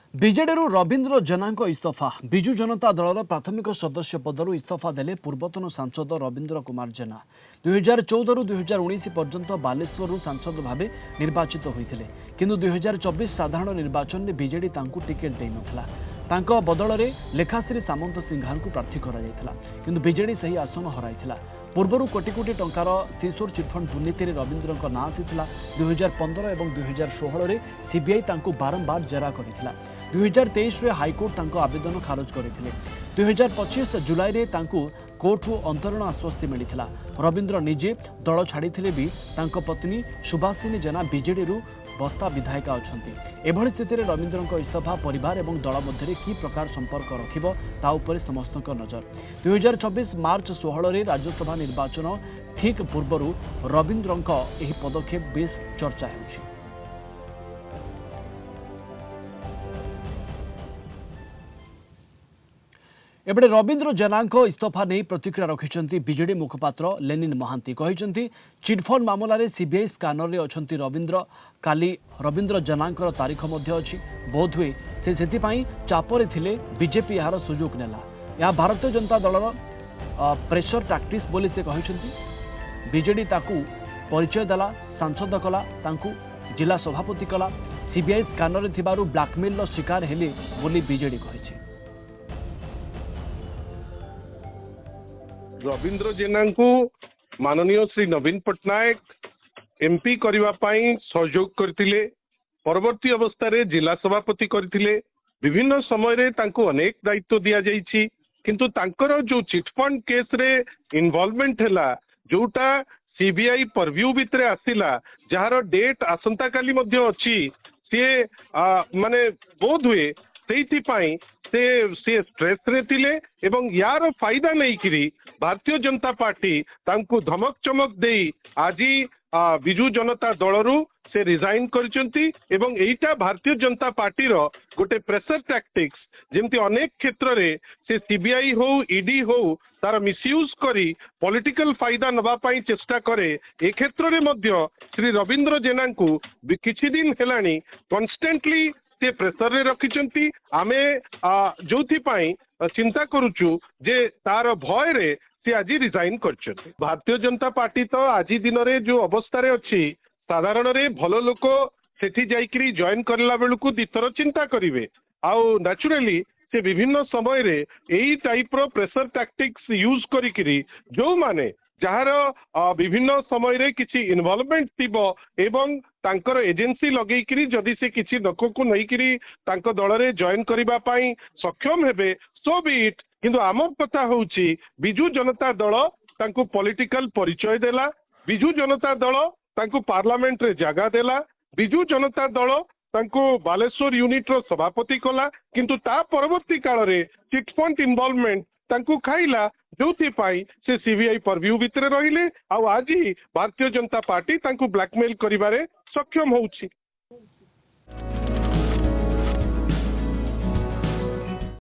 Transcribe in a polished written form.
ବିଜେଡିରୁ ରବୀନ୍ଦ୍ର ଜେନାଙ୍କ ଇସ୍ତଫା। ବିଜୁ ଜନତା ଦଳର ପ୍ରାଥମିକ ସଦସ୍ୟ ପଦରୁ ଇସ୍ତଫା ଦେଲେ ପୂର୍ବତନ ସାଂସଦ ରବୀନ୍ଦ୍ର କୁମାର ଜେନା। 2014ରୁ 2019 ପର୍ଯ୍ୟନ୍ତ ବାଲେଶ୍ୱରରୁ ସାଂସଦ ଭାବେ ନିର୍ବାଚିତ ହୋଇଥିଲେ, କିନ୍ତୁ 2024 ସାଧାରଣ ନିର୍ବାଚନରେ ବିଜେଡି ତାଙ୍କୁ ଟିକେଟ୍ ଦେଇନଥିଲା। ତାଙ୍କ ବଦଳରେ ଲେଖାଶ୍ରୀ ସାମନ୍ତ ସିଂହାରଙ୍କୁ ପ୍ରାର୍ଥୀ କରାଯାଇଥିଲା, କିନ୍ତୁ ବିଜେଡି ସେହି ଆସନ ହରାଇଥିଲା। ପୂର୍ବରୁ କୋଟି କୋଟି ଟଙ୍କାର ସିସୋର ଚିଟଫଣ୍ଡ ଦୁର୍ନୀତିରେ ରବୀନ୍ଦ୍ରଙ୍କ ନାଁ ଆସିଥିଲା। 2015 ଏବଂ 2016ରେ ସିବିଆଇ ତାଙ୍କୁ ବାରମ୍ବାର ଜେରା କରିଥିଲା। 2023ରେ ହାଇକୋର୍ଟ ତାଙ୍କ ଆବେଦନ ଖାରଜ କରିଥିଲେ। 2025 ଜୁଲାଇରେ ତାଙ୍କୁ କୋର୍ଟରୁ ଅନ୍ତରୀଣ ଆଶ୍ୱସ୍ତି ମିଳିଥିଲା। ରବୀନ୍ଦ୍ର ନିଜେ ଦଳ ଛାଡ଼ିଥିଲେ ବି ତାଙ୍କ ପତ୍ନୀ ସୁଭାଷିନୀ ଜେନା ବିଜେଡିରୁ ବସ୍ତା ବିଧାୟିକା ଅଛନ୍ତି। ଏଭଳି ସ୍ଥିତିରେ ରବୀନ୍ଦ୍ରଙ୍କ ଇସ୍ତଫା ପରିବାର ଏବଂ ଦଳ ମଧ୍ୟରେ କି ପ୍ରକାର ସମ୍ପର୍କ ରଖିବ ତା ଉପରେ ସମସ୍ତଙ୍କ ନଜର। 2024 ମାର୍ଚ୍ଚ 16ରେ ରାଜ୍ୟସଭା ନିର୍ବାଚନ ଠିକ୍ ପୂର୍ବରୁ ରବୀନ୍ଦ୍ରଙ୍କ ଏହି ପଦକ୍ଷେପ ବେଶ୍ ଚର୍ଚ୍ଚା ହେଉଛି। एबे रवीन्द्र जेनाଙ୍କ इस्तीफा नहीं प्रतिक्रिया रखिंट बीजेडी मुखपात्र लेनिन महांती कहते चिटफंड मामलें सीबीआई स्कानर में अच्छा रवीन्द्र काली रवीन्द्र जेनांकर तारीख अच्छी बोधहुए से चापरे थिले बीजेपी यार सुजोग नेला। यह भारतीय जनता दलर प्रेशर टैक्टिक्स बोली से कहते बीजेडी ताकू परिचय देला, सांसद कला, तांकू जिला सभापति कला, सीबीआई स्कानर थिबारु ब्लैकमेल शिकार हेले बोली बीजेडी कहिछि। रवीन्द्र जेना को माननीय श्री नवीन पट्टनायक एमपी करने सहयोग करथिले, परवर्ती अवस्था जिला सभापति करथिले। विभिन्न समय रे तांको अनेक दायित्व दिया जाइछि, किंतु तांकर जो चिटफंड केस रे इन्वॉल्वमेंट हैला, जोटा सीबीआई परव्यू भितरे आसिला, जार डेट आसंता काली मध्य अछि, से माने बोध हुए सेइथि पई से स्ट्रेस रे थिले एवं यार फायदा नहीं करी भारतीय जनता पार्टी तांको धमक चमक दे आज बिजू जनता दलरू से रिजाइन करचंती एवं एटा भारतीय जनता पार्टी रो गोटे प्रेशर टैक्टिक्स जेमती अनेक क्षेत्र रे से सीबीआई हो ईडी हो तार मिसयूज करी पॉलिटिकल फायदा नबा पाई चेष्टा करे। ए क्षेत्र रे मध्य श्री रवीन्द्र जेना को किछि दिन हेलानी कॉन्स्टेंटली से प्रेशर रे रखिचंती। आमे जोथि पाई चिंता करूचु जे तार भय रे से आज रिजाइन करछथि। भारतीय जनता पार्टी तो आज दिन रे जो अवस्था रे अछि, साधारण रे भलो लोक सेठी जाइकरी जॉइन करला बेलकु दितर चिंता करिवे। आउ नेचुरली से विभिन्न समय रे एई टाइप रो प्रेशर टैक्टिक्स यूज करिकरी जो माने जहार विभिन्न समय रे किछि इन्वॉल्वमेंट थिबो एवं तांकर एजेंसी लगेइकरी जदि से किछि लोक को नहींकरी तांको दल रे जॉइन करिबा पाई सक्षम हेबे सो बी इट। किंतु आम कथा होउछि बिजू जनता दल तांको पॉलिटिकल परिचय देला, बिजू जनता दल तांको पार्लियामेंट रे जगह देला, बिजू जनता दल तांको बालेश्वर यूनिट रो सभापति कला, किंतु ता परवर्ती काल रे चिटफंड इन्वॉल्वमेंट तांको खाइला, जोथि पाई से सीबीआई परव्यू भितरे रहिले। आ आज भारतीय जनता पार्टी तांको ब्लैकमेल करिबारे सक्षम होउछि।